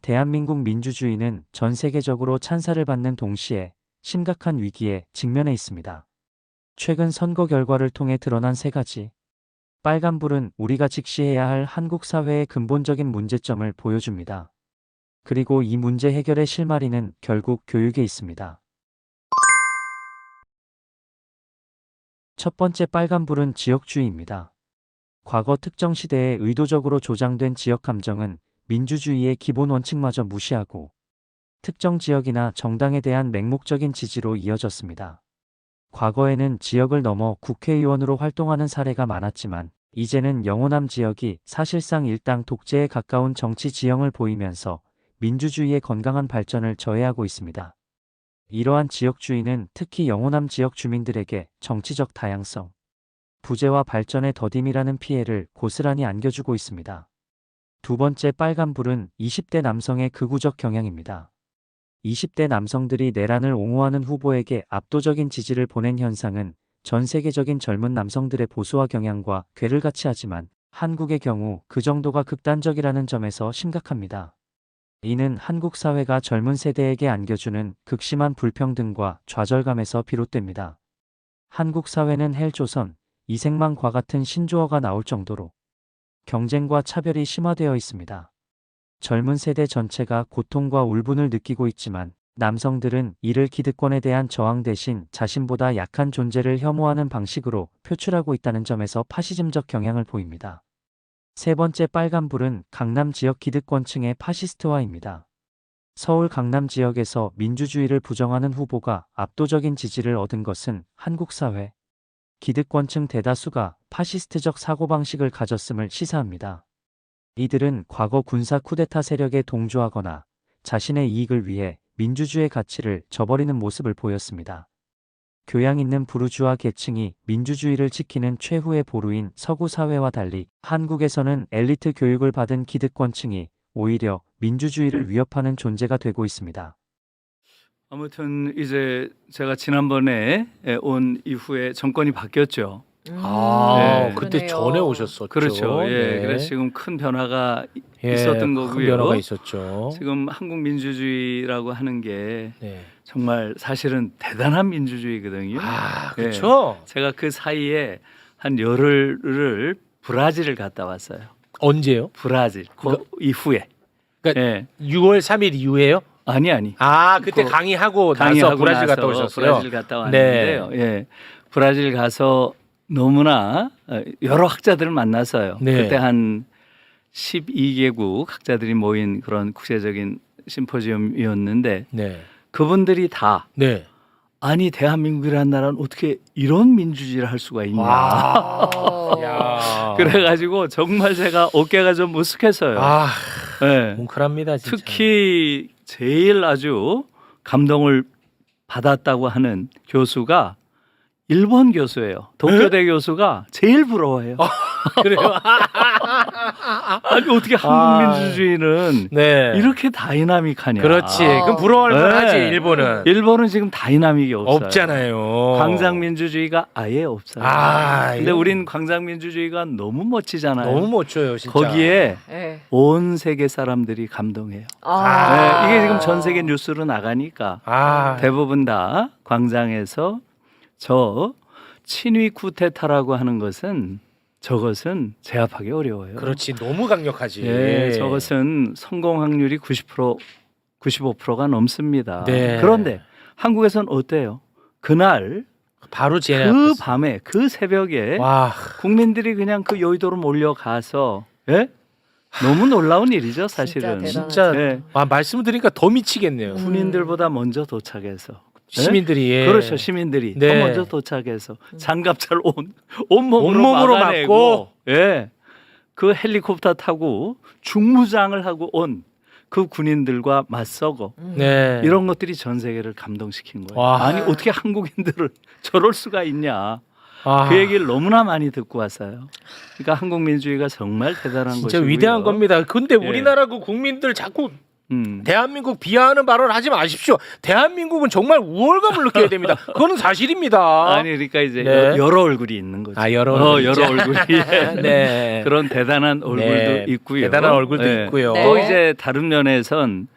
대한민국 민주주의는 전 세계적으로 찬사를 받는 동시에 심각한 위기에 직면해 있습니다. 최근 선거 결과를 통해 드러난 세 가지 빨간불은 우리가 직시해야 할 한국 사회의 근본적인 문제점을 보여줍니다. 그리고 이 문제 해결의 실마리는 결국 교육에 있습니다. 첫 번째 빨간불은 지역주의입니다. 과거 특정 시대에 의도적으로 조장된 지역 감정은 민주주의의 기본 원칙마저 무시하고 특정 지역이나 정당에 대한 맹목적인 지지로 이어졌습니다. 과거에는 지역을 넘어 국회의원으로 활동하는 사례가 많았지만 이제는 영호남 지역이 사실상 일당 독재에 가까운 정치 지형을 보이면서 민주주의의 건강한 발전을 저해하고 있습니다. 이러한 지역주의는 특히 영호남 지역 주민들에게 정치적 다양성, 부재와 발전의 더딤이라는 피해를 고스란히 안겨주고 있습니다. 두 번째 빨간불은 20대 남성의 극우적 경향입니다. 20대 남성들이 내란을 옹호하는 후보에게 압도적인 지지를 보낸 현상은 전 세계적인 젊은 남성들의 보수화 경향과 궤를 같이 하지만 한국의 경우 그 정도가 극단적이라는 점에서 심각합니다. 이는 한국 사회가 젊은 세대에게 안겨주는 극심한 불평등과 좌절감에서 비롯됩니다. 한국 사회는 헬조선, 이생망과 같은 신조어가 나올 정도로 경쟁과 차별이 심화되어 있습니다. 젊은 세대 전체가 고통과 울분을 느끼고 있지만 남성들은 이를 기득권에 대한 저항 대신 자신보다 약한 존재를 혐오하는 방식으로 표출하고 있다는 점에서 파시즘적 경향을 보입니다. 세 번째 빨간불은 강남 지역 기득권층의 파시스트화입니다. 서울 강남 지역에서 민주주의를 부정하는 후보가 압도적인 지지를 얻은 것은 한국 사회 기득권층 대다수가 파시스트적 사고방식을 가졌음을 시사합니다. 이들은 과거 군사 쿠데타 세력에 동조하거나 자신의 이익을 위해 민주주의 가치를 저버리는 모습을 보였습니다. 교양 있는 부르주아 계층이 민주주의를 지키는 최후의 보루인 서구 사회와 달리 한국에서는 엘리트 교육을 받은 기득권층이 오히려 민주주의를 위협하는 존재가 되고 있습니다. 아무튼 이제 제가 지난번에 온 이후에 정권이 바뀌었죠. 네. 그때 그러네요. 전에 오셨었죠. 그렇죠. 예, 네. 그래서 지금 큰 변화가 예, 있었던 큰 거고요. 변화가 있었죠. 지금 한국 민주주의라고 하는 게 네. 정말 사실은 대단한 민주주의거든요. 아, 예. 그렇죠. 제가 그 사이에 한 열흘을 브라질을 갔다 왔어요. 언제요? 브라질 그 이후에. 그러니까 예. 6월 3일 이후에요? 아니. 아, 그때 그 강의하고 나서 강의하고 브라질 갔다 나서 오셨어요. 브라질 갔다 왔는데요. 예. 브라질 가서 너무나 여러 학자들을 만났어요. 네. 그때 한 12개국 학자들이 모인 그런 국제적인 심포지엄이었는데 네. 그분들이 다 네. 아니 대한민국이라는 나라는 어떻게 이런 민주주의를 할 수가 있냐. 야. 그래가지고 정말 제가 어깨가 좀 으쓱했어요. 아, 네. 뭉클합니다, 진짜. 특히 제일 아주 감동을 받았다고 하는 교수가 일본 교수예요. 도쿄대 교수가 제일 부러워해요. 그래요? 아니 어떻게 한국 민주주의는 네. 이렇게 다이나믹하냐. 그렇지. 그럼 부러워할 네. 만하지, 일본은. 일본은 지금 다이나믹이 없어요. 없잖아요. 광장민주주의가 아예 없어요. 근데 이거 우린 광장민주주의가 너무 멋지잖아요. 너무 멋져요, 진짜. 거기에 네. 온 세계 사람들이 감동해요. 아. 네, 이게 지금 전 세계 뉴스로 나가니까 아, 대부분 다 광장에서 저 친위 쿠데타라고 하는 것은 저것은 제압하기 어려워요. 그렇지. 너무 강력하지. 예, 저것은 성공 확률이 90%, 95%가 넘습니다. 네. 그런데 한국에서는 어때요? 그날 바로 제 그 밤에 그 새벽에 와, 국민들이 그냥 그 여의도로 몰려가서 예? 너무 놀라운 일이죠, 사실은. 진짜 진짜 예. 와, 말씀을 드리니까 더 미치겠네요. 군인들보다 먼저 도착해서 시민들이 예. 그렇죠. 시민들이 네. 더 먼저 도착해서 장갑차를 온몸으로 온몸으로 막아내고, 맞고. 예, 그 헬리콥터 타고 중무장을 하고 온 그 군인들과 맞서고 네. 이런 것들이 전 세계를 감동시킨 거예요. 와. 아니 어떻게 한국인들을 저럴 수가 있냐. 아, 그 얘기를 너무나 많이 듣고 왔어요. 그러니까 한국 민주주의가 정말 대단한 진짜 것이고요. 위대한 겁니다. 근데 예. 우리나라 그 국민들 자꾸 대한민국 비하하는 발언을 하지 마십시오. 대한민국은 정말 우월감을 느껴야 됩니다. 그거는 사실입니다. 아니 그러니까 이제 네. 여러 얼굴이 있는 거죠. 아, 여러 얼굴. 여러 얼굴이 네. 그런 대단한 얼굴도 네. 있고요. 대단한 얼굴도 네. 있고요. 네. 또 이제 다른 면에선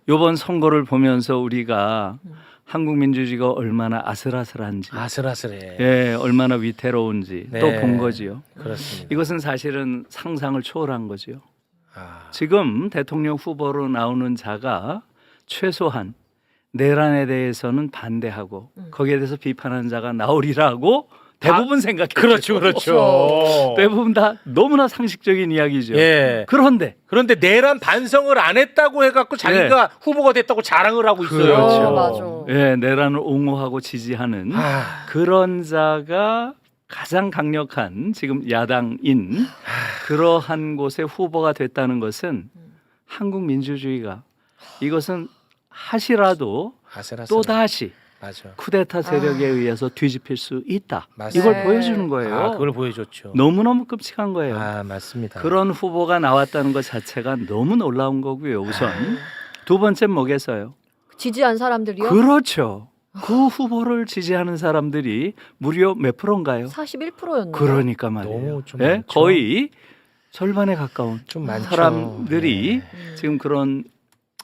이번 선거를 보면서 우리가 한국 민주주의가 얼마나 아슬아슬한지, 아슬아슬해. 예, 얼마나 위태로운지 네. 또 본 거지요. 그렇습니다. 이것은 사실은 상상을 초월한 거지요. 아, 지금 대통령 후보로 나오는 자가 최소한 내란에 대해서는 반대하고 거기에 대해서 비판하는 자가 나오리라고 대부분 생각했죠. 그렇죠, 그렇죠. 대부분 다 너무나 상식적인 이야기죠. 예. 그런데 그런데 내란 반성을 안 했다고 해갖고 자기가 후보가 됐다고 자랑을 하고 있어요. 그렇죠. 맞아. 예, 내란을 옹호하고 지지하는 아, 그런 자가 가장 강력한 지금 야당인 그러한 곳에 후보가 됐다는 것은 한국 민주주의가 이것은 하시라도 아슬아슬. 또 다시 맞아. 쿠데타 세력에 의해서 뒤집힐 수 있다. 맞습니다. 이걸 네. 보여주는 거예요. 아, 그걸 보여줬죠. 너무너무 끔찍한 거예요. 아, 맞습니다. 그런 후보가 나왔다는 것 자체가 너무 놀라운 거고요. 우선 두 번째 뭐겠어요? 지지한 사람들이요? 그렇죠. 그 후보를 지지하는 사람들이 무려 몇 프로인가요? 41%였나요? 그러니까 말이에요. 너무 좀 예? 많죠. 거의 절반에 가까운 좀 많죠. 사람들이 네. 지금 그런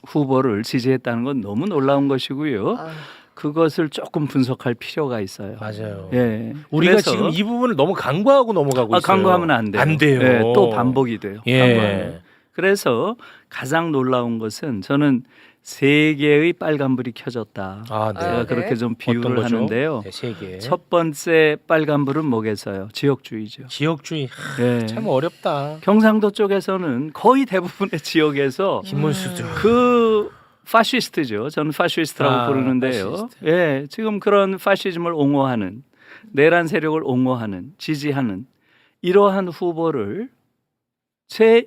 후보를 지지했다는 건 너무 놀라운 것이고요. 아유, 그것을 조금 분석할 필요가 있어요. 맞아요. 예. 우리가 그래서 지금 이 부분을 너무 간과하고 넘어가고 있어요. 간과하면 안 돼요. 안 돼요. 예, 또 반복이 돼요. 간과하면. 예. 그래서 가장 놀라운 것은 저는 세 개의 빨간불이 켜졌다. 아, 네. 제가 네. 그렇게 좀 어떤 비유를 거죠? 하는데요. 네, 세 개. 첫 번째 빨간불은 뭐겠어요? 지역주의죠. 지역주의 예. 참 어렵다. 경상도 쪽에서는 거의 대부분의 지역에서 김문수도 그 파시스트죠. 저는 파시스트라고 아, 부르는데요. 파시스트. 예, 지금 그런 파시즘을 옹호하는 내란 세력을 옹호하는 지지하는 이러한 후보를 제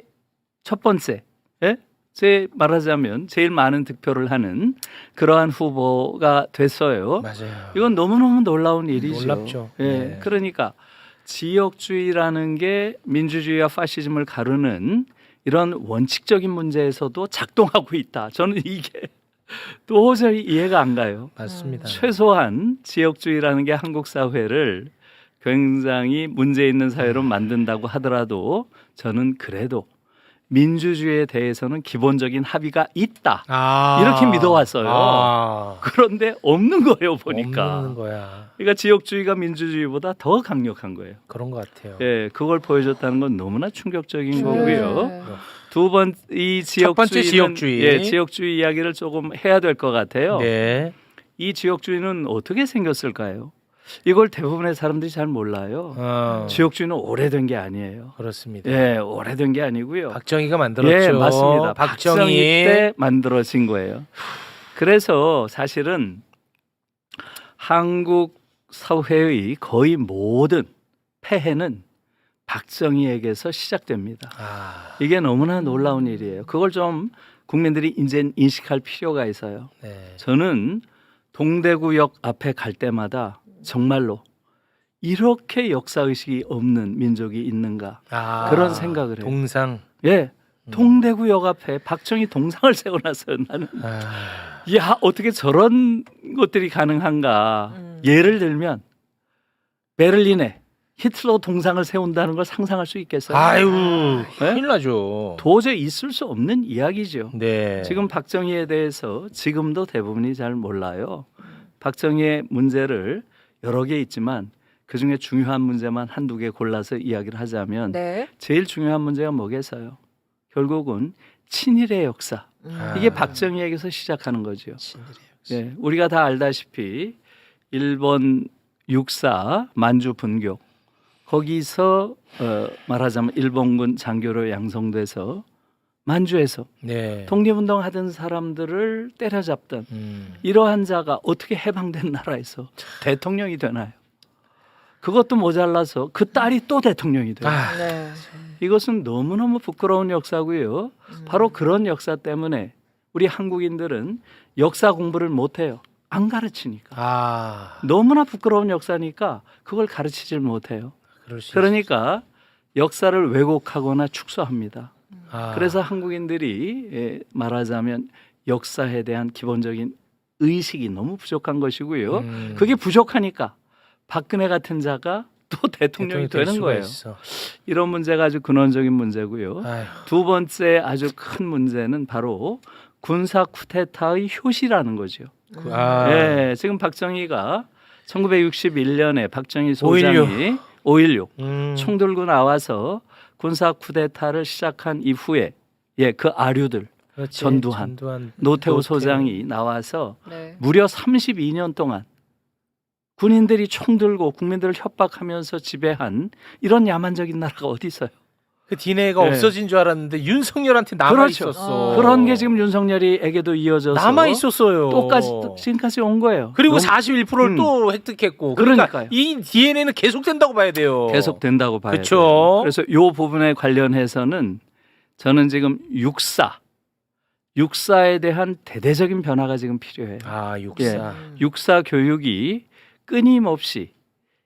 첫 번째, 예? 제 말하자면 제일 많은 득표를 하는 그러한 후보가 됐어요. 맞아요. 이건 너무너무 놀라운 일이죠. 놀랍죠. 예, 네. 그러니까 지역주의라는 게 민주주의와 파시즘을 가르는 이런 원칙적인 문제에서도 작동하고 있다. 저는 이게 도저히 이해가 안 가요. 맞습니다. 최소한 지역주의라는 게 한국 사회를 굉장히 문제 있는 사회로 만든다고 하더라도 저는 그래도 민주주의에 대해서는 기본적인 합의가 있다. 아, 이렇게 믿어왔어요. 아, 그런데 없는 거예요, 보니까. 없는 거야. 그러니까 지역주의가 민주주의보다 더 강력한 거예요. 그런 것 같아요. 예, 그걸 보여줬다는 건 너무나 충격적인 네. 거고요. 두 번 이 첫 번째 지역주의는 지역주의. 예, 지역주의 이야기를 조금 해야 될 것 같아요. 네. 이 지역주의는 어떻게 생겼을까요? 이걸 대부분의 사람들이 잘 몰라요. 지역주의는 오래된 게 아니에요. 그렇습니다. 예, 오래된 게 아니고요. 박정희가 만들었죠. 예, 맞습니다. 박정희 박정희 때 만들어진 거예요. 그래서 사실은 한국 사회의 거의 모든 폐해는 박정희에게서 시작됩니다. 아, 이게 너무나 놀라운 일이에요. 그걸 좀 국민들이 이제 인식할 필요가 있어요. 네. 저는 동대구역 앞에 갈 때마다 정말로 이렇게 역사의식이 없는 민족이 있는가 아, 그런 생각을 해요. 동상. 예, 동대구역 앞에 박정희 동상을 세워놨어요. 나는 아, 야 어떻게 저런 것들이 가능한가. 예를 들면 베를린에 히틀러 동상을 세운다는 걸 상상할 수 있겠어요? 아유, 네? 큰일 나죠. 도저히 있을 수 없는 이야기죠. 네. 지금 박정희에 대해서 지금도 대부분이 잘 몰라요. 박정희의 문제를 여러 개 있지만 그중에 중요한 문제만 한두 개 골라서 이야기를 하자면 네. 제일 중요한 문제가 뭐겠어요? 결국은 친일의 역사. 아. 이게 박정희에게서 시작하는 거죠. 예, 우리가 다 알다시피 일본 육사 만주 분교 거기서 말하자면 일본군 장교로 양성돼서 만주에서 네. 독립운동 하던 사람들을 때려잡던 음. 이러한 자가 어떻게 해방된 나라에서 대통령이 되나요? 그것도 모자라서 그 딸이 또 대통령이 돼요. 아, 네. 이것은 너무너무 부끄러운 역사고요. 바로 그런 역사 때문에 우리 한국인들은 역사 공부를 못해요. 안 가르치니까. 아, 너무나 부끄러운 역사니까 그걸 가르치질 못해요. 그럴 수 그러니까 역사를 왜곡하거나 축소합니다. 그래서 한국인들이 말하자면 역사에 대한 기본적인 의식이 너무 부족한 것이고요. 그게 부족하니까 박근혜 같은 자가 또 대통령이 될 되는 수가 거예요. 있어. 이런 문제가 아주 근원적인 문제고요. 아휴. 두 번째 아주 큰 문제는 바로 군사 쿠데타의 효시라는 거죠. 지금 박정희가 1961년에 박정희 소장이 5.16 총 들고 나와서 군사 쿠데타를 시작한 이후에 그 아류들 그렇지. 전두환, 노태우 소장이 나와서 네. 무려 32년 동안 군인들이 총 들고 국민들을 협박하면서 지배한 이런 야만적인 나라가 어디 있어요? 그 DNA가 네. 없어진 줄 알았는데 윤석열한테 남아 그렇죠. 있었어. 그런 게 지금 윤석열이에게도 이어져서 남아 있었어요. 또 지금까지 온 거예요. 그리고 너무 41%를 또 획득했고. 그러니까 그러니까요. 이 DNA는 계속된다고 봐야 돼요. 계속 된다고 봐야 그쵸. 돼요. 그래서 이 부분에 관련해서는 저는 지금 육사에 대한 대대적인 변화가 지금 필요해요. 육사. 육사 교육이 끊임없이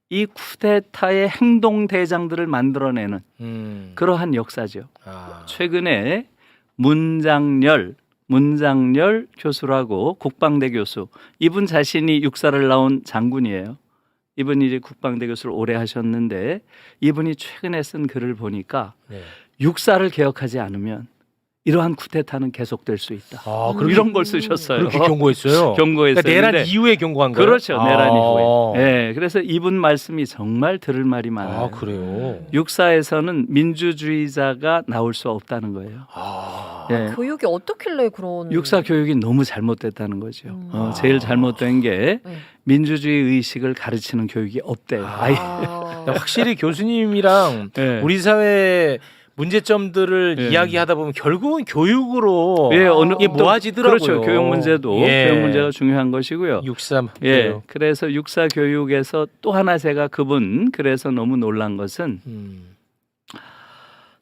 이 쿠데타의 행동 대장들을 만들어내는 그러한 역사죠. 최근에 문장열 교수라고 국방대 교수, 이분 자신이 육사를 나온 장군이에요. 이분이 이제 국방대 교수를 오래 하셨는데 이분이 최근에 쓴 글을 보니까 네. 육사를 개혁하지 않으면 이러한 쿠데타는 계속될 수 있다. 이런 걸 쓰셨어요. 그렇게 경고했어요. 경고했어요. 그러니까 내란 이후에 경고한 거예요. 그렇죠. 내란 이후에. 네, 그래서 이분 말씀이 정말 들을 말이 많아요. 그래요. 육사에서는 민주주의자가 나올 수 없다는 거예요. 예. 교육이 어떻길래 그런 육사 교육이 너무 잘못됐다는 거죠. 제일 잘못된 게 네. 민주주의 의식을 가르치는 교육이 없대요. 확실히 교수님이랑 네. 우리 사회 문제점들을 예. 이야기하다 보면 결국은 교육으로 이게 또 모아지더라고요. 그렇죠. 교육 문제도 교육 문제가 중요한 것이고요. 육삼. 예. 그래서 육사 교육에서 또 하나 제가 그분 그래서 너무 놀란 것은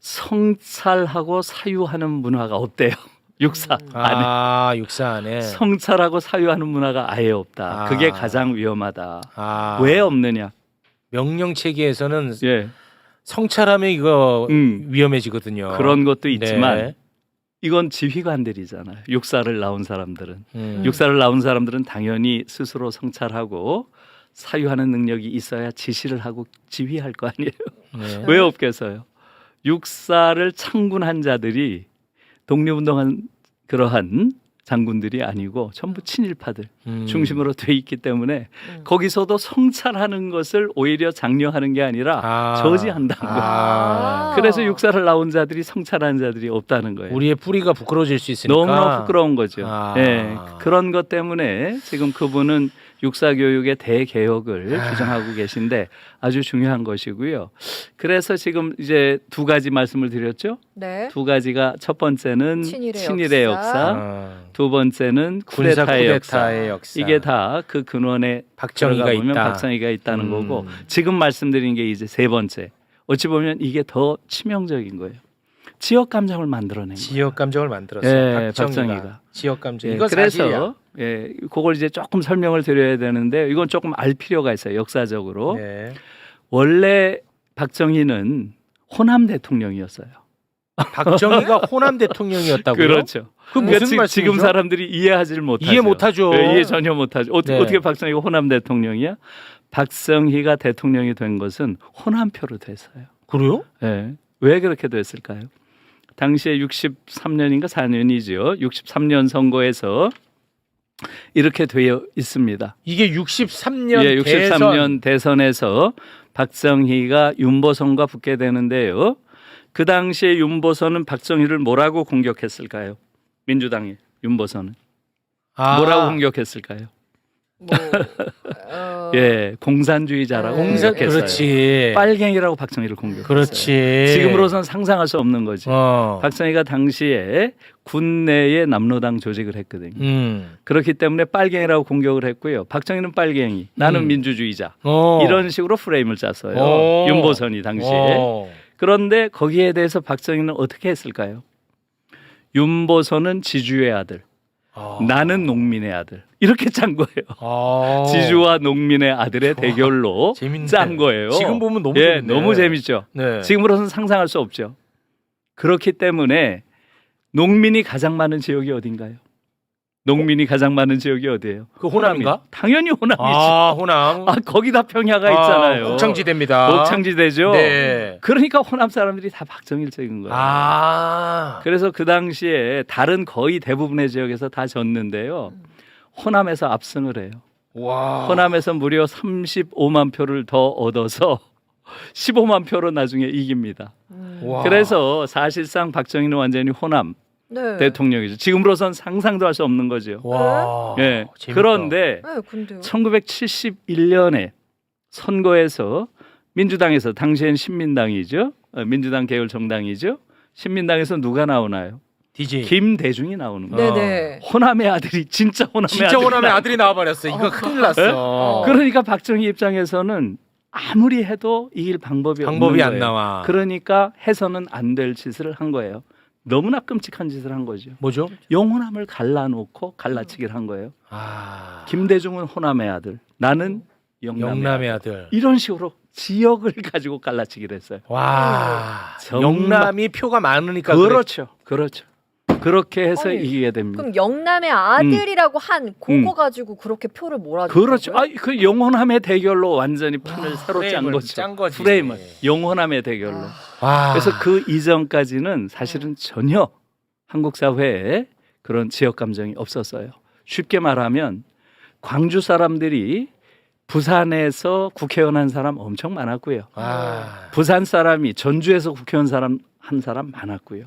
성찰하고 사유하는 문화가 없대요. 육사 안에. 육사 안에. 성찰하고 사유하는 문화가 아예 없다. 그게 가장 위험하다. 왜 없느냐? 명령 체계에서는 예. 성찰하면 이거 위험해지거든요. 그런 것도 있지만 네. 이건 지휘관들이잖아요. 육사를 나온 사람들은. 육사를 나온 사람들은 당연히 스스로 성찰하고 사유하는 능력이 있어야 지시를 하고 지휘할 거 아니에요. 네. 왜 없겠어요? 육사를 창군한 자들이 독립운동한 그러한 장군들이 아니고 전부 친일파들 중심으로 돼 있기 때문에 거기서도 성찰하는 것을 오히려 장려하는 게 아니라 저지한다는 거예요. 그래서 육사를 나온 자들이 성찰하는 자들이 없다는 거예요. 우리의 뿌리가 부끄러워질 수 있으니까. 너무나 부끄러운 거죠. 네, 그런 것 때문에 지금 그분은 육사교육의 대개혁을 주장하고 계신데 아주 중요한 것이고요. 그래서 지금 이제 두 가지 말씀을 드렸죠. 네. 두 가지가 첫 번째는 친일의 역사, 두 번째는 군사 쿠데타의 쿠데타의 역사. 이게 다 그 근원에 박정희가 들어가 보면 있다. 박정희가 있다는 거고 지금 말씀드린 게 이제 세 번째. 어찌 보면 이게 더 치명적인 거예요. 지역 감정을 만들어낸 거예요. 지역 감정을 만들었어요. 예, 박정희가. 지역 감정. 예, 이거 사실이야. 그래서 그걸 이제 조금 설명을 드려야 되는데 이건 조금 알 필요가 있어요. 역사적으로. 네. 원래 박정희는 호남 대통령이었어요. 박정희가 호남 대통령이었다고요? 그렇죠. 그 그러니까 무슨 말씀이죠? 지금 사람들이 이해하지를 못하죠. 이해 못하죠. 이해 전혀 못하죠. 네. 어떻게 박정희가 호남 대통령이야? 박정희가 대통령이 된 것은 호남표로 돼서요. 그래요? 네. 왜 그렇게 됐을까요? 당시에 63년인가 4년이죠. 63년 선거에서 이렇게 되어 있습니다. 이게 63년 예, 63년 대선에서 박정희가 윤보선과 붙게 되는데요. 그 당시에 윤보선은 박정희를 뭐라고 공격했을까요? 민주당이 윤보선은 뭐라고 공격했을까요? 예, 공산주의자라고 공격했어요. 그렇지. 빨갱이라고 박정희를 공격했어요. 그렇지. 지금으로선 상상할 수 없는 거죠. 박정희가 당시에 군내에 남로당 조직을 했거든요. 그렇기 때문에 빨갱이라고 공격을 했고요. 박정희는 빨갱이, 나는 민주주의자. 이런 식으로 프레임을 짰어요. 윤보선이 당시에. 그런데 거기에 대해서 박정희는 어떻게 했을까요? 윤보선은 지주의 아들, 나는 농민의 아들. 이렇게 짠 거예요. 지주와 농민의 아들의 대결로 재밌네. 짠 거예요. 지금 보면 너무 예, 재밌네. 너무 재밌죠. 네. 지금으로서는 상상할 수 없죠. 그렇기 때문에 농민이 가장 많은 지역이 어딘가요? 농민이 가장 많은 지역이 어디예요? 그 호남인가? 당연히 호남이지. 호남. 거기다 평야가 있잖아요. 곡창지대입니다. 곡창지대죠. 네. 그러니까 호남 사람들이 다 박정희를 찍은 거예요. 그래서 그 당시에 다른 거의 대부분의 지역에서 다 졌는데요. 호남에서 압승을 해요. 와. 호남에서 무려 35만 표를 더 얻어서 15만 표로 나중에 이깁니다. 와. 그래서 사실상 박정희는 완전히 호남 네. 대통령이죠. 지금으로선 상상도 할 수 없는 거죠. 와. 예. 재밌다. 그런데 네, 근데요. 1971년에 선거에서 민주당에서 당시엔 신민당이죠. 민주당 계열 정당이죠. 신민당에서 누가 나오나요? DJ. 김대중이 나오는 거예요. 네네. 호남의 아들이 진짜 호남의 진짜 아들이 호남의 나오는 아들이 나와버렸어. 이거 큰일 났어. 그러니까 박정희 입장에서는 아무리 해도 이길 방법이 방법이 없는 안 거예요. 나와. 그러니까 해서는 안 될 짓을 한 거예요. 너무나 끔찍한 짓을 한 거죠. 뭐죠? 영호남을 갈라놓고 갈라치기를 한 거예요. 김대중은 호남의 아들, 나는 영남의 아들. 아들. 이런 식으로 지역을 가지고 갈라치기를 했어요. 와. 정말- 영남이 표가 많으니까 그렇죠. 그렇죠. 그렇게 해서 아니, 이기게 됩니다. 그럼 영남의 아들이라고 한 그거 가지고 그렇게 표를 몰아준 그렇죠. 거고요? 그 영호남의 대결로 완전히 판을 새로 짠 프레임을 거죠. 짠 거지. 프레임을 영호남의 대결로. 와. 그래서 그 이전까지는 사실은 전혀 한국 사회에 그런 지역 감정이 없었어요. 쉽게 말하면 광주 사람들이 부산에서 국회의원 한 사람 엄청 많았고요. 와. 부산 사람이 전주에서 국회의원 한 사람 많았고요.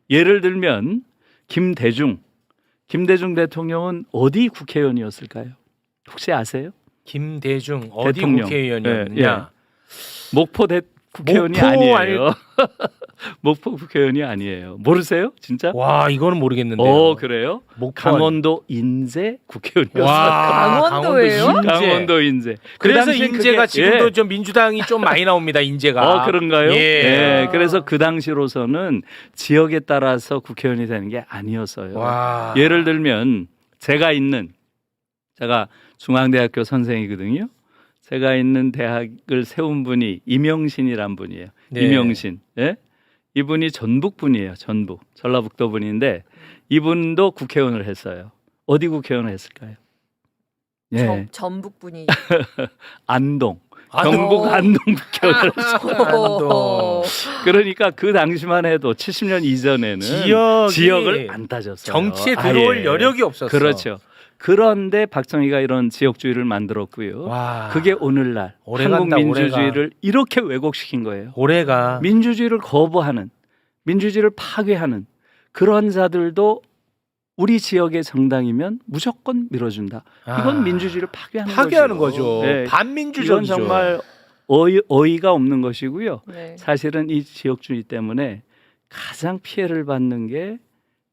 예를 들면 김대중 대통령은 어디 국회의원이었을까요? 혹시 아세요? 김대중 어디 대통령. 국회의원이었냐? 예, 예. 목포 국회의원이 목포 아니에요. 목포 국회의원이 아니에요. 모르세요? 진짜? 와, 이거는 모르겠는데요. 그래요? 목포 강원도 인제 국회의원이었어요. 와, 강원도예요? 강원도 인제. 강원도 인제. 그 그래서 당시 인제가 그게- 지금도 예. 좀 민주당이 좀 많이 나옵니다. 인제가. 그런가요? 예. 예. 그래서 그 당시로서는 지역에 따라서 국회의원이 되는 게 아니었어요. 와. 예를 들면 제가 중앙대학교 선생이거든요. 제가 있는 대학을 세운 분이 임영신이란 분이에요. 네. 임영신. 예? 이분이 전북 분이에요. 전북. 전라북도 분인데 이분도 국회의원을 했어요. 어디 국회의원을 했을까요? 예. 전북 분이. 안동. 안동. 경북 안동 국회의원을 했어요. 안동. 그러니까 그 당시만 해도 70년 이전에는 지역을 안 따졌어요. 정치에 들어올 아예. 여력이 없었어. 그렇죠. 그런데 박정희가 이런 지역주의를 만들었고요. 와. 그게 오늘날 오래 한국 간다, 민주주의를 이렇게 왜곡시킨 거예요. 올해가 민주주의를 거부하는, 민주주의를 파괴하는 그런 자들도 우리 지역의 정당이면 무조건 밀어준다. 이건 민주주의를 파괴하는 거죠. 네. 이건 반민주적이죠. 정말 어이가 없는 것이고요. 네. 사실은 이 지역주의 때문에 가장 피해를 받는 게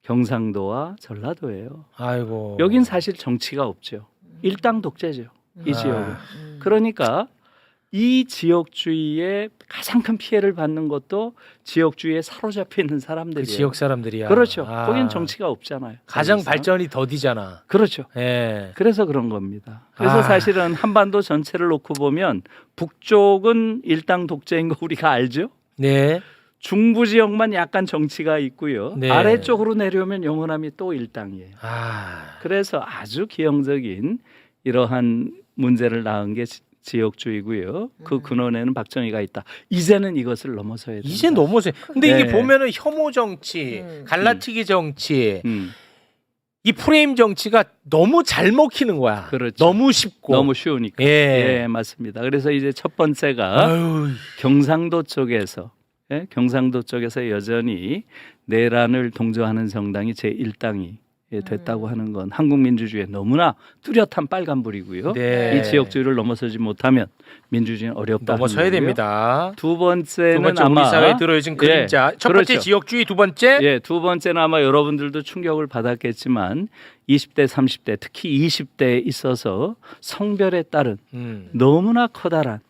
경상도와 전라도예요. 아이고. 여긴 사실 정치가 없죠. 일당 독재죠. 이 지역은. 음. 그러니까 이 지역주의에 가장 큰 피해를 받는 것도 지역주의에 사로잡혀 있는 그 사람들이에요. 지역 사람들이야. 그렇죠. 거긴 정치가 없잖아요. 가장 사실상. 발전이 더디잖아. 그렇죠. 예. 그래서 그런 겁니다. 그래서 아. 사실은 한반도 전체를 놓고 보면 북쪽은 일당 독재인 거 우리가 알죠. 네. 중부 지역만 약간 정치가 있고요. 네. 아래쪽으로 내려오면 영호남이 또 일당이에요. 그래서 아주 기형적인 이러한 문제를 낳은 게 지역주의고요. 그 근원에는 박정희가 있다. 이제는 이것을 넘어서야 된다. 이제 넘어서. 근데 네. 이게 보면은 혐오 정치, 갈라치기 정치, 음, 이 프레임 정치가 너무 잘 먹히는 거야. 그렇죠. 너무 쉽고. 너무 쉬우니까. 예. 예, 맞습니다. 그래서 이제 첫 번째가 아유. 경상도 쪽에서 경상도 쪽에서 여전히 내란을 동조하는 정당이 제1당이 됐다고 하는 건 한국 민주주의에 너무나 뚜렷한 빨간불이고요. 네. 이 지역주의를 넘어서지 못하면 민주주의는 어렵다. 넘어서야 하는 거고요. 됩니다. 두 번째는 두 번째 아마 우리 사회에 들어있는 그림자. 첫 번째 그렇죠. 지역주의, 두 번째 두 번째는 아마 여러분들도 충격을 받았겠지만 20대, 30대, 특히 20대에 있어서 성별에 따른 너무나 커다란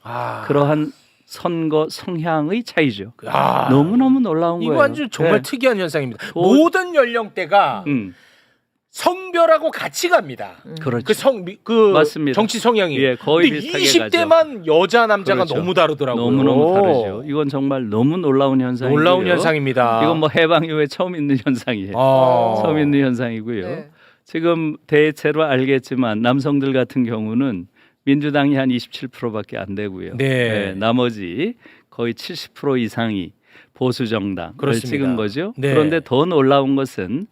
그러한 선거 성향의 차이죠. 너무너무 놀라운 이거 거예요. 완전 정말 네. 특이한 현상입니다. 모든 연령대가 성별하고 같이 갑니다. 그렇죠. 그 맞습니다. 정치 성향이. 예, 거의 근데 비슷하게 20대만 여자 남자가 그렇죠. 너무 다르더라고요. 너무너무 다르죠. 이건 정말 너무 놀라운 현상이고요. 놀라운 현상입니다. 이건 뭐 해방 이후에 처음 있는 현상이에요. 아. 처음 있는 현상이고요. 네. 지금 대체로 알겠지만 남성들 같은 경우는 민주당이 한 27%밖에 안 되고요. 네. 나머지 거의 70% 이상이 보수 정당을 그렇습니다. 찍은 거죠. 네. 그런데 더 놀라운 것은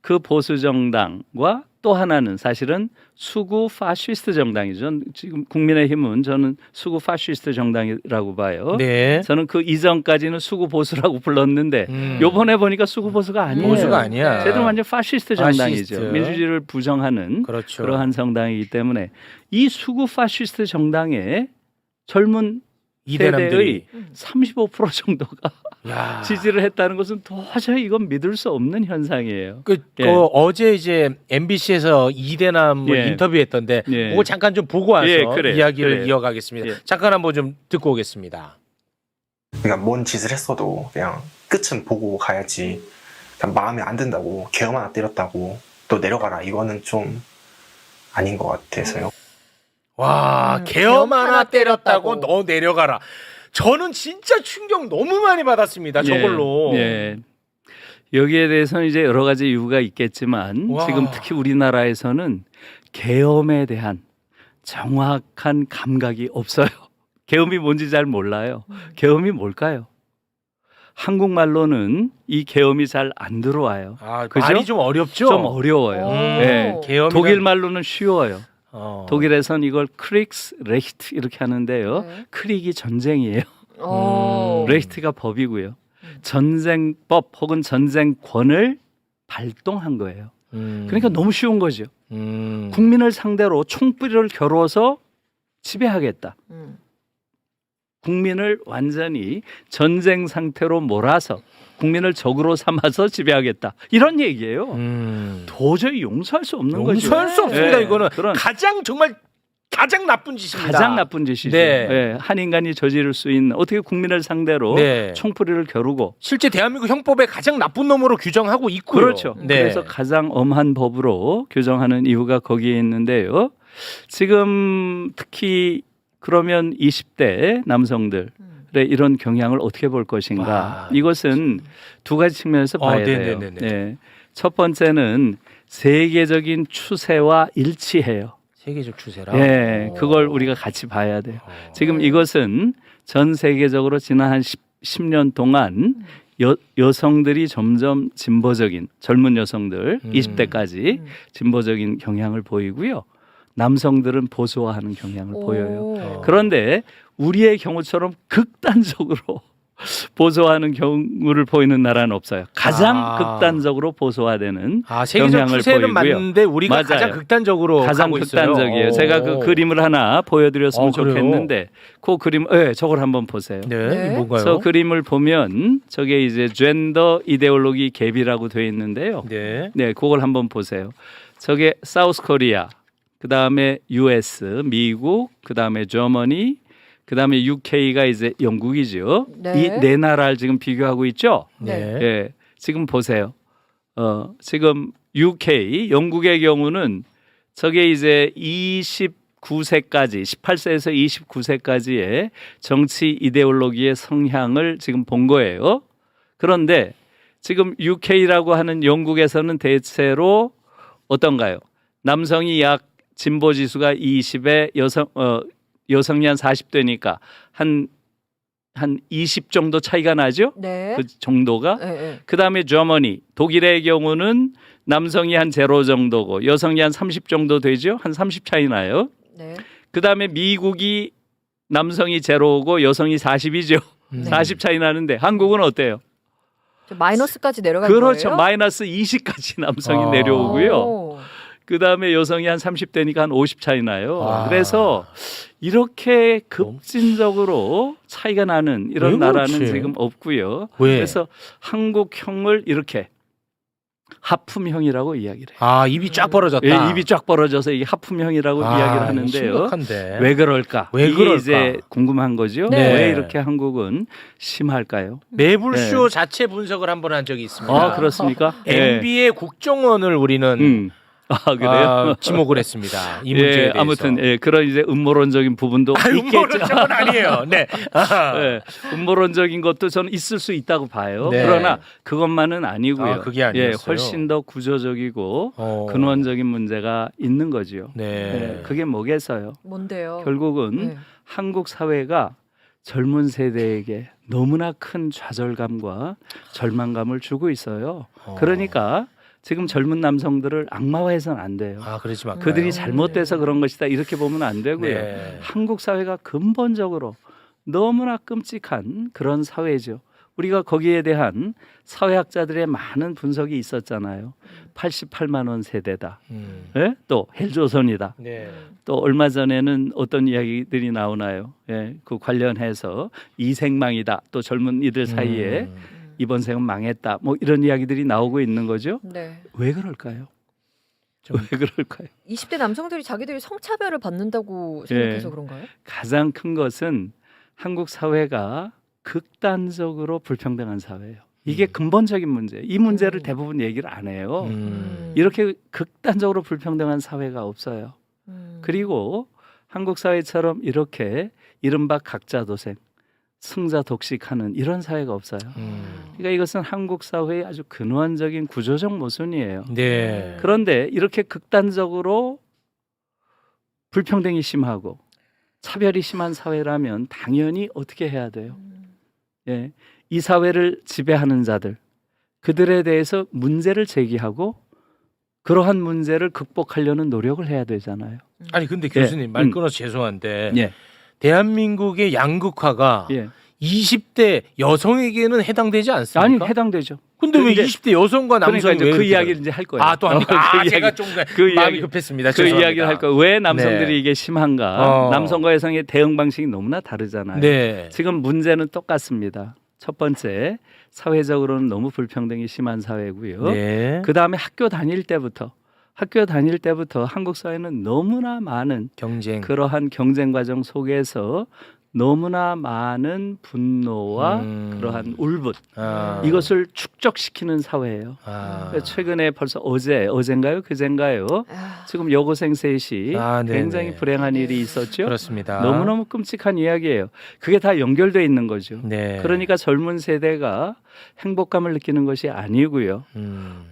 그 보수 정당과 또 하나는 사실은 수구 파시스트 정당이죠. 지금 국민의힘은 저는 수구 파시스트 정당이라고 봐요. 네. 저는 그 이전까지는 수구 보수라고 불렀는데 요번에 보니까 수구 보수가 아니에요. 보수가 아니야. 쟤들은 완전 파시스트 정당이죠. 파시스트. 민주주의를 부정하는 그렇죠. 그러한 정당이기 때문에 이 수구 파시스트 정당의 젊은 이대남들이 세대의 35% 정도가 야. 지지를 했다는 것은 도저히 이건 믿을 수 없는 현상이에요. 그 예. 어제 이제 MBC에서 이대남을 예. 인터뷰했던데 예. 그거 잠깐 좀 보고 와서 예, 그래요. 이야기를 그래요. 이어가겠습니다. 예. 잠깐 한번 좀 듣고 오겠습니다. 그러니까 뭔 짓을 했어도 그냥 끝은 보고 가야지. 그냥 마음에 안 든다고 개엄 하나 때렸다고 또 내려가라 이거는 좀 아닌 것 같아서요. 와, 개엄 하나 때렸다고 너 내려가라. 저는 진짜 충격 너무 많이 받았습니다. 저걸로. 예. 여기에 대해서는 이제 여러 가지 이유가 있겠지만 와. 지금 특히 우리나라에서는 계엄에 대한 정확한 감각이 없어요. 계엄이 뭔지 잘 몰라요. 계엄이 뭘까요? 한국말로는 이 계엄이 잘 안 들어와요. 아, 그죠? 말이 좀 어렵죠? 좀 어려워요. 오. 예. 계엄이란- 독일 말로는 쉬워요. 어. 독일에선 이걸 크릭스 레히트 이렇게 하는데요. 네. 크릭이 전쟁이에요. 오. 레히트가 법이고요. 전쟁법 혹은 전쟁권을 발동한 거예요. 그러니까 너무 쉬운 거죠. 국민을 상대로 총뿌리를 겨루어서 지배하겠다. 국민을 완전히 전쟁 상태로 몰아서 국민을 적으로 삼아서 지배하겠다. 이런 얘기예요. 도저히 용서할 수 없는 거죠. 용서할 수 없습니다. 예, 이거는 그런 정말 가장 나쁜 짓입니다. 가장 나쁜 짓이죠. 네. 예, 한 인간이 저지를 수 있는 어떻게 국민을 상대로 네. 총뿌리를 겨루고 실제 대한민국 형법에 가장 나쁜 놈으로 규정하고 있고요. 그렇죠. 네. 그래서 가장 엄한 법으로 규정하는 이유가 거기에 있는데요. 지금 특히 그러면 20대 남성들의 이런 경향을 어떻게 볼 것인가? 와, 이것은 두 가지 측면에서 봐야 돼요. 네네네네. 네. 첫 번째는 세계적인 추세와 일치해요. 세계적 추세라. 예, 그걸 우리가 같이 봐야 돼요. 지금 이것은 전 세계적으로 지난 한 10년 동안 여성들이 점점 진보적인 젊은 여성들 20대까지 진보적인 경향을 보이고요. 남성들은 보수화하는 경향을 보여요. 그런데 우리의 경우처럼 극단적으로 보수화하는 경우를 보이는 나라는 없어요. 가장 극단적으로 보수화되는 세계적 경향을 추세는 보이고요. 맞는데 우리가 맞아요. 가장 극단적으로 가장 가고 있어요. 극단적이에요. 제가 그 그림을 하나 보여드렸으면 그래요? 좋겠는데 그 그림, 네, 저걸 한번 보세요. 네, 네. 이게 뭔가요? 저 그림을 보면 저게 이제 젠더 이데올로기 갭이라고 되어 있는데요. 네. 네, 그걸 한번 보세요. 저게 사우스 코리아, 그 다음에 US, 미국, 그 다음에 저머니, 그 다음에 UK가 이제 영국이죠. 네. 이 네 나라를 지금 비교하고 있죠. 네. 예, 지금 보세요. 지금 UK, 영국의 경우는 저게 이제 29세까지, 18세에서 29세까지의 정치 이데올로기의 성향을 지금 본 거예요. 그런데 지금 UK라고 하는 영국에서는 대체로 어떤가요? 남성이 약 진보 지수가 20에 여성이 한 40대니까 한 20 정도 차이가 나죠? 네. 그 정도가. 네, 네. 그다음에 저머니, 독일의 경우는 남성이 한 0 정도고 여성이 한 30 정도 되죠? 한 30 차이 나요. 네. 그다음에 미국이 남성이 0고 여성이 40이죠. 네. 40 차이 나는데 한국은 어때요? 저 마이너스까지 내려간 그렇죠. 거예요? 마이너스 20까지 남성이 아. 내려오고요. 오. 그다음에 여성이 한 30대니까 한 50 차이 나요. 아. 그래서 이렇게 급진적으로 차이가 나는 이런 왜 나라는 그렇지? 지금 없고요. 왜? 그래서 한국형을 이렇게 하품형이라고 이야기를 해요. 입이 쫙 벌어졌다. 예, 입이 쫙 벌어져서 이게 하품형이라고 이야기를 하는데요. 심각한데. 왜 그럴까? 왜 이게 그럴까? 이제 궁금한 거죠. 네. 왜 이렇게 한국은 심할까요? 매불쇼 자체 분석을 한번 한 적이 있습니다. 아, 그렇습니까? 예. MB의 국정원을 우리는 아 그래요? 지목을 했습니다. 이 문제에 대해서. 아무튼 그런 이제 음모론적인 부분도 있겠죠. 음모론적은 아니에요. 네. 네, 음모론적인 것도 저는 있을 수 있다고 봐요. 네. 그러나 그것만은 아니고요. 그게 아니었어요. 훨씬 더 구조적이고 근원적인 문제가 있는 거지요. 네. 그게 뭐겠어요? 뭔데요? 결국은 네. 한국 사회가 젊은 세대에게 너무나 큰 좌절감과 절망감을 주고 있어요. 그러니까 지금 젊은 남성들을 악마화해서는 안 돼요. 그러지 마. 그들이 잘못돼서 그런 것이다 이렇게 보면 안 되고요. 네. 한국 사회가 근본적으로 너무나 끔찍한 그런 사회죠. 우리가 거기에 대한 사회학자들의 많은 분석이 있었잖아요. 88만 원 세대다. 예? 또 헬조선이다. 네. 또 얼마 전에는 어떤 이야기들이 나오나요? 그 관련해서 이생망이다. 또 젊은이들 사이에 이번 생은 망했다. 뭐 이런 이야기들이 나오고 있는 거죠. 네. 왜 그럴까요? 왜 그럴까요? 20대 남성들이 자기들이 성차별을 받는다고 생각해서 그런가요? 가장 큰 것은 한국 사회가 극단적으로 불평등한 사회예요. 이게 근본적인 문제. 이 문제를 대부분 얘기를 안 해요. 이렇게 극단적으로 불평등한 사회가 없어요. 그리고 한국 사회처럼 이렇게 이른바 각자 도생, 승자 독식하는 이런 사회가 없어요. 그러니까 이것은 한국 사회의 아주 근원적인 구조적 모순이에요. 네. 그런데 이렇게 극단적으로 불평등이 심하고 차별이 심한 사회라면 당연히 어떻게 해야 돼요? 이 사회를 지배하는 자들, 그들에 대해서 문제를 제기하고 그러한 문제를 극복하려는 노력을 해야 되잖아요. 아니 근데 교수님 말 끊어서 죄송한데 예. 대한민국의 양극화가 20대 여성에게는 해당되지 않습니까? 아니 해당되죠. 근데 왜 근데 20대 여성과 남성이 그러니까 이제 왜 그 이렇게 이야기를 이제 할 거예요. 또 합니까? 그 제가 이야기, 좀 그 마음이 이야기, 급했습니다. 그 죄송합니다. 이야기를 할 거예요. 왜 남성들이 네. 이게 심한가? 남성과 여성의 대응 방식이 너무나 다르잖아요. 네. 지금 문제는 똑같습니다. 첫 번째, 사회적으로는 너무 불평등이 심한 사회고요. 네. 그 다음에 학교 다닐 때부터 한국 사회는 너무나 많은 경쟁. 그러한 경쟁 과정 속에서 너무나 많은 분노와 그러한 울분 이것을 축적시키는 사회예요. 최근에 벌써 어젠가요? 그젠가요? 지금 여고생 셋이 굉장히 불행한 일이 있었죠. 그렇습니다. 너무너무 끔찍한 이야기예요. 그게 다 연결돼 있는 거죠. 네. 그러니까 젊은 세대가 행복감을 느끼는 것이 아니고요.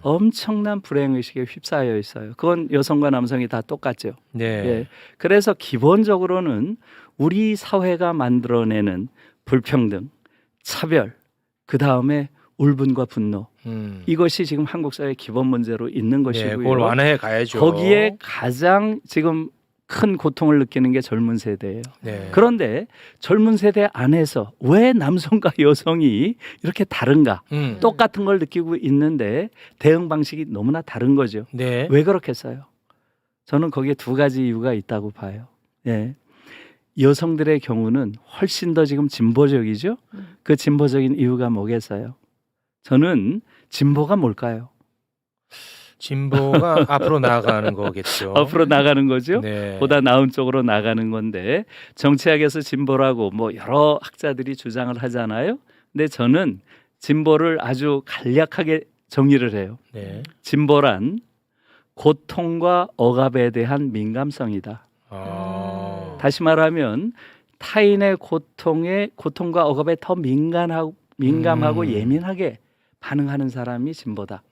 엄청난 불행의식에 휩싸여 있어요. 그건 여성과 남성이 다 똑같죠. 네. 그래서 기본적으로는 우리 사회가 만들어내는 불평등, 차별, 그 다음에 울분과 분노 이것이 지금 한국 사회의 기본 문제로 있는 것이고요. 그걸 완화해 가야죠. 거기에 가장 지금 큰 고통을 느끼는 게 젊은 세대예요. 네. 그런데 젊은 세대 안에서 왜 남성과 여성이 이렇게 다른가? 똑같은 걸 느끼고 있는데 대응 방식이 너무나 다른 거죠. 네. 왜 그렇겠어요? 저는 거기에 두 가지 이유가 있다고 봐요. 여성들의 경우는 훨씬 더 지금 진보적이죠. 그 진보적인 이유가 뭐겠어요? 저는 진보가 뭘까요? 진보가 앞으로 나아가는 거겠죠. 앞으로 나가는 거죠. 네. 보다 나은 쪽으로 나가는 건데 정치학에서 진보라고 뭐 여러 학자들이 주장을 하잖아요. 근데 저는 진보를 아주 간략하게 정의를 해요. 네. 진보란 고통과 억압에 대한 민감성이다. 다시 말하면 타인의 고통과 억압에 더 민감하고 예민하게 반응하는 사람이 진보다.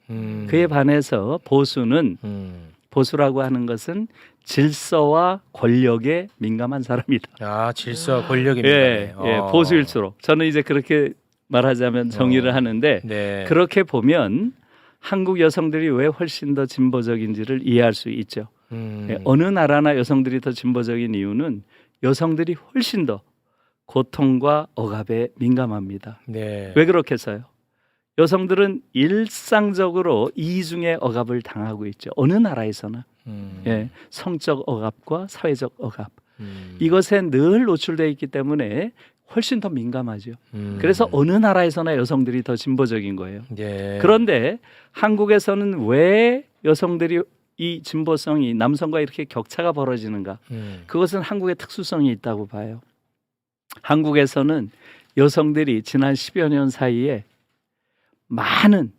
그에 반해서 보수라고 하는 것은 질서와 권력에 민감한 사람이다. 질서와 권력에 민감해. 보수일수록 저는 이제 그렇게 말하자면 정의를 하는데 네. 그렇게 보면 한국 여성들이 왜 훨씬 더 진보적인지를 이해할 수 있죠. 어느 나라나 여성들이 더 진보적인 이유는 여성들이 훨씬 더 고통과 억압에 민감합니다. 네. 왜 그렇겠어요? 여성들은 일상적으로 이중의 억압을 당하고 있죠. 어느 나라에서나 성적 억압과 사회적 억압 이것에 늘 노출되어 있기 때문에 훨씬 더 민감하죠. 그래서 어느 나라에서나 여성들이 더 진보적인 거예요. 네. 그런데 한국에서는 왜 여성들이 이 진보성이 남성과 이렇게 격차가 벌어지는가? 그것은 한국의 특수성이 있다고 봐요. 한국에서는 여성들이 지난 10여 년 사이에 많은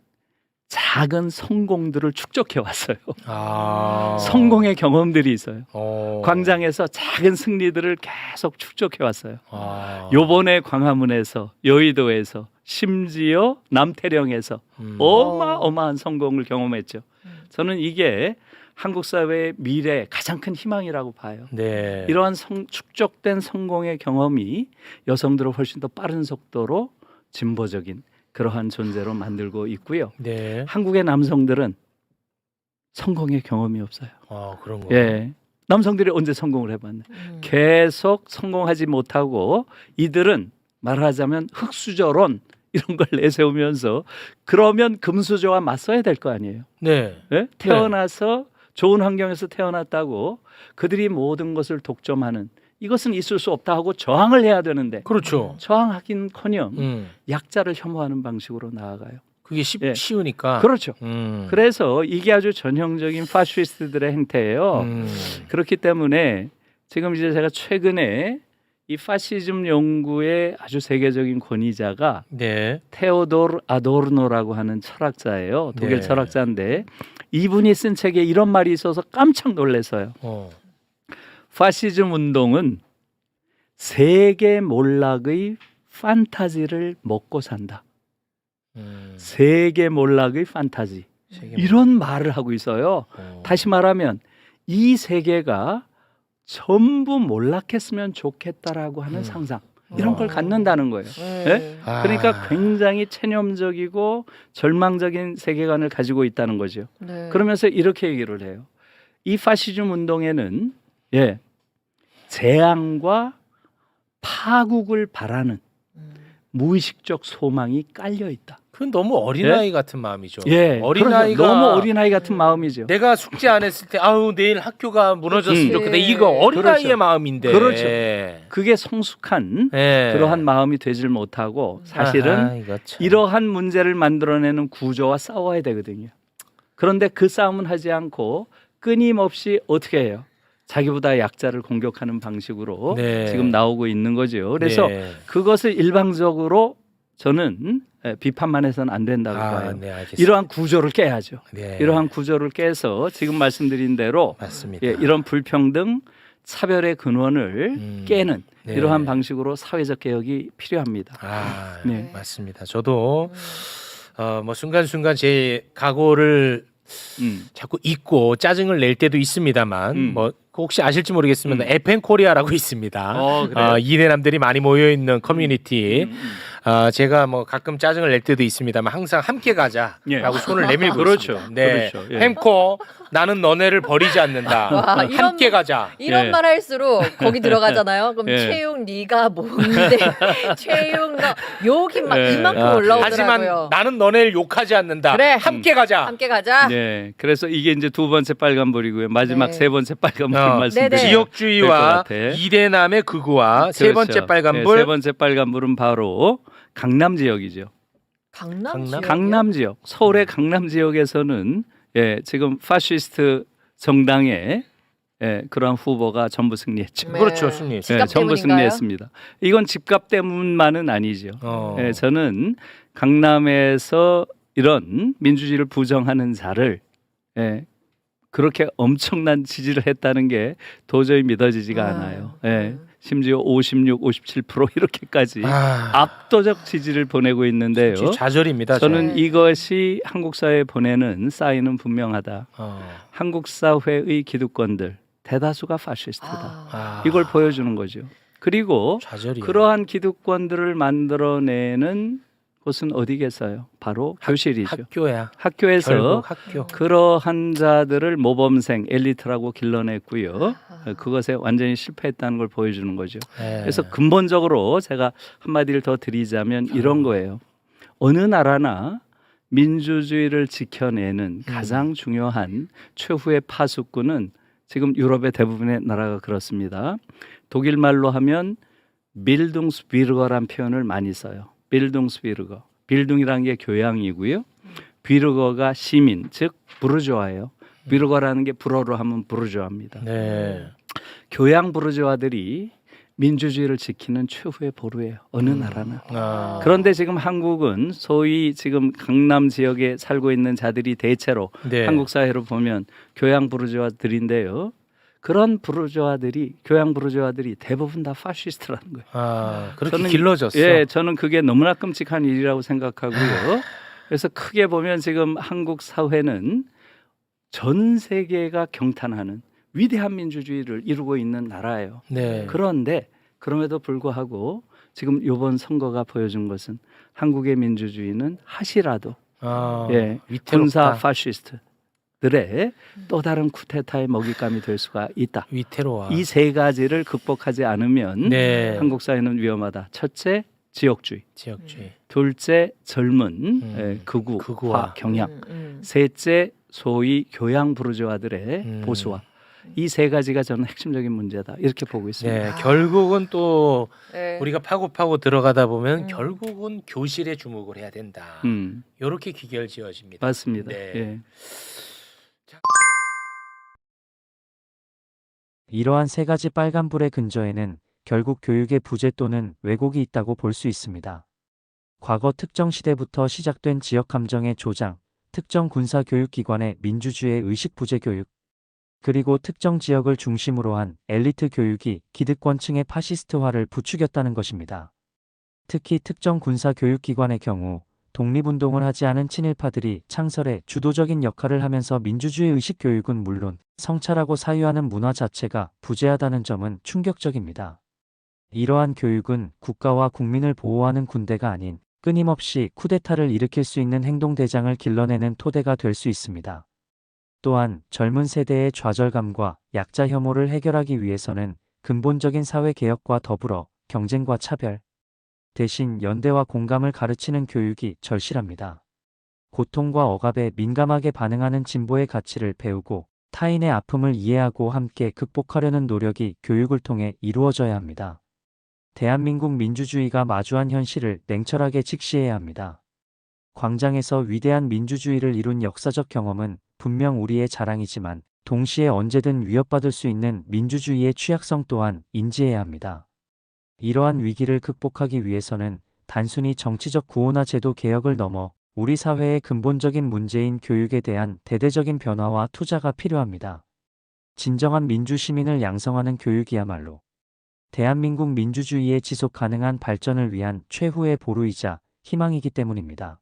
작은 성공들을 축적해 왔어요. 아. 성공의 경험들이 있어요. 어. 광장에서 작은 승리들을 계속 축적해 왔어요. 아. 요번에 광화문에서, 여의도에서, 심지어 남태령에서 어마어마한 성공을 경험했죠. 저는 이게 한국 사회의 미래의 가장 큰 희망이라고 봐요. 네. 이러한 축적된 성공의 경험이 여성들을 훨씬 더 빠른 속도로 진보적인 그러한 존재로 만들고 있고요. 네. 한국의 남성들은 성공의 경험이 없어요. 아, 그런 거. 예. 남성들이 언제 성공을 해봤네. 계속 성공하지 못하고 이들은 말하자면 흑수저론 이런 걸 내세우면서 그러면 금수저와 맞서야 될 거 아니에요. 네. 예? 태어나서 좋은 환경에서 태어났다고 그들이 모든 것을 독점하는 이것은 있을 수 없다 하고 저항을 해야 되는데 그렇죠. 저항하긴커녕 약자를 혐오하는 방식으로 나아가요. 그게 예. 쉬우니까. 그렇죠. 그래서 이게 아주 전형적인 파시스트들의 행태예요. 그렇기 때문에 지금 이제 제가 최근에 이 파시즘 연구의 아주 세계적인 권위자가 네. 테오도르 아도르노라고 하는 철학자예요. 독일 네. 철학자인데 이분이 쓴 책에 이런 말이 있어서 깜짝 놀라서요. 파시즘 운동은 세계 몰락의 판타지를 먹고 산다. 세계 몰락의 판타지. 이런 말을 하고 있어요. 다시 말하면 이 세계가 전부 몰락했으면 좋겠다라고 하는 상상. 이런 걸 갖는다는 거예요. 예? 그러니까 굉장히 체념적이고 절망적인 세계관을 가지고 있다는 거죠. 네. 그러면서 이렇게 얘기를 해요. 이 파시즘 운동에는 재앙과 파국을 바라는 무의식적 소망이 깔려 있다. 그건 너무 어린아이 같은 마음이죠. 예, 어린아이가 그렇죠. 너무 어린아이 같은 마음이죠. 내가 숙제 안 했을 때 아우 내일 학교가 무너졌으면 그치. 좋겠다. 이거 어린아이의 그렇죠. 마음인데. 그렇죠. 그게 성숙한 예. 그러한 마음이 되질 못하고 사실은 아하, 이거 참. 이러한 문제를 만들어내는 구조와 싸워야 되거든요. 그런데 그 싸움은 하지 않고 끊임없이 어떻게 해요? 자기보다 약자를 공격하는 방식으로 네. 지금 나오고 있는 거죠. 그래서 네. 그것을 일방적으로 저는 비판만 해서는 안 된다고 봐요. 네, 알겠습니다. 이러한 구조를 깨야죠. 네. 이러한 구조를 깨서 지금 말씀드린 대로 맞습니다. 이런 불평등, 차별의 근원을 깨는 네. 이러한 방식으로 사회적 개혁이 필요합니다. 아, 네. 맞습니다. 저도 뭐 순간순간 제 각오를 자꾸 잊고 짜증을 낼 때도 있습니다만 뭐 혹시 아실지 모르겠습니다. FM 코리아라고 있습니다. 그래요? 이대남들이 많이 모여 있는 커뮤니티. 제가 뭐 가끔 짜증을 낼 때도 있습니다만 항상 함께 가자라고 예. 손을 내밀고 그렇죠. 있습니다. 네. 그렇죠. 예. 햄코 나는 너네를 버리지 않는다. 와, 함께 가자. 이런 예. 말 할수록 거기 들어가잖아요. 그럼 예. 최용 네가 뭔데? 최용 너 욕이 막 예. 이만큼 하지만 올라오더라고요. 나는 너네를 욕하지 않는다. 그래. 함께 가자. 함께 가자. 네, 그래서 이게 이제 두 번째 빨간불이고요. 마지막 네. 세 번째 빨간불 어, 말씀드리면 네네. 지역주의와 될것 같아. 이대남의 극우와 세 번째 그렇죠. 빨간불. 네, 세 번째 빨간불은 바로 강남 지역이죠. 강남 지역이요? 강남 지역, 서울의 강남 지역에서는 지금 파시스트 정당의 그러한 후보가 전부 승리했죠. 네. 그렇죠, 승리. 집값 전부 때문인가요? 승리했습니다. 이건 집값 때문만은 아니죠. 어. 저는 강남에서 이런 민주주의를 부정하는 자를 그렇게 엄청난 지지를 했다는 게 도저히 믿어지지가 않아요. 심지어 56, 57% 이렇게까지 압도적 지지를 보내고 있는데요. 좌절입니다. 저는 네. 이것이 한국 사회에 보내는 사인은 분명하다. 한국 사회의 기득권들 대다수가 파시스트다. 이걸 보여주는 거죠. 그리고 좌절이에요. 그러한 기득권들을 만들어내는 곳은 어디겠어요? 바로 교실이죠. 학교야. 학교에서 결국 학교. 그러한 자들을 모범생 엘리트라고 길러냈고요. 그것에 완전히 실패했다는 걸 보여주는 거죠. 네. 그래서 근본적으로 제가 한마디를 더 드리자면 이런 거예요. 어느 나라나 민주주의를 지켜내는 가장 중요한 최후의 파수꾼은 지금 유럽의 대부분의 나라가 그렇습니다. 독일 말로 하면 빌둥스비르거란 표현을 많이 써요. 빌둥스비르거. 빌둥이라는 게 교양이고요. 비르거가 시민, 즉 부르주아예요. 비르거라는 게 불어로 하면 부르주아입니다. 네. 교양 부르주아들이 민주주의를 지키는 최후의 보루예요. 어느 나라나. 아. 그런데 지금 한국은 소위 지금 강남 지역에 살고 있는 자들이 대체로 네. 한국 사회로 보면 교양 부르주아들인데요. 그런 부르주아들이 교양 부르주아들이 대부분 다 파시스트라는 거예요. 아, 그렇게 저는 길러졌어. 예, 저는 그게 너무나 끔찍한 일이라고 생각하고요. 그래서 크게 보면 지금 한국 사회는 전 세계가 경탄하는 위대한 민주주의를 이루고 있는 나라예요. 네. 그런데 그럼에도 불구하고 지금 이번 선거가 보여준 것은 한국의 민주주의는 하시라도 아, 예, 위태롭다. 군사 파시스트들의 또 다른 쿠데타의 먹잇감이 될 수가 있다. 위태로워. 이 세 가지를 극복하지 않으면 네. 한국 사회는 위험하다. 첫째, 지역주의. 지역주의. 둘째, 젊은 극우화 극우화. 경향. 셋째, 소위 교양 부르주아들의 보수화. 이 세 가지가 저는 핵심적인 문제다. 이렇게 보고 있습니다. 네, 결국은 또 네. 우리가 파고 들어가다 보면 결국은 교실에 주목을 해야 된다. 이렇게 귀결지어집니다. 맞습니다. 네. 예. 이러한 세 가지 빨간불의 근저에는 결국 교육의 부재 또는 왜곡이 있다고 볼 수 있습니다. 과거 특정 시대부터 시작된 지역 감정의 조장, 특정 군사 교육기관의 민주주의의 의식 부재 교육, 그리고 특정 지역을 중심으로 한 엘리트 교육이 기득권층의 파시스트화를 부추겼다는 것입니다. 특히 특정 군사 교육기관의 경우 독립운동을 하지 않은 친일파들이 창설에 주도적인 역할을 하면서 민주주의 의식 교육은 물론 성찰하고 사유하는 문화 자체가 부재하다는 점은 충격적입니다. 이러한 교육은 국가와 국민을 보호하는 군대가 아닌 끊임없이 쿠데타를 일으킬 수 있는 행동대장을 길러내는 토대가 될 수 있습니다. 또한 젊은 세대의 좌절감과 약자 혐오를 해결하기 위해서는 근본적인 사회개혁과 더불어 경쟁과 차별, 대신 연대와 공감을 가르치는 교육이 절실합니다. 고통과 억압에 민감하게 반응하는 진보의 가치를 배우고 타인의 아픔을 이해하고 함께 극복하려는 노력이 교육을 통해 이루어져야 합니다. 대한민국 민주주의가 마주한 현실을 냉철하게 직시해야 합니다. 광장에서 위대한 민주주의를 이룬 역사적 경험은 분명 우리의 자랑이지만 동시에 언제든 위협받을 수 있는 민주주의의 취약성 또한 인지해야 합니다. 이러한 위기를 극복하기 위해서는 단순히 정치적 구호나 제도 개혁을 넘어 우리 사회의 근본적인 문제인 교육에 대한 대대적인 변화와 투자가 필요합니다. 진정한 민주시민을 양성하는 교육이야말로 대한민국 민주주의의 지속 가능한 발전을 위한 최후의 보루이자 희망이기 때문입니다.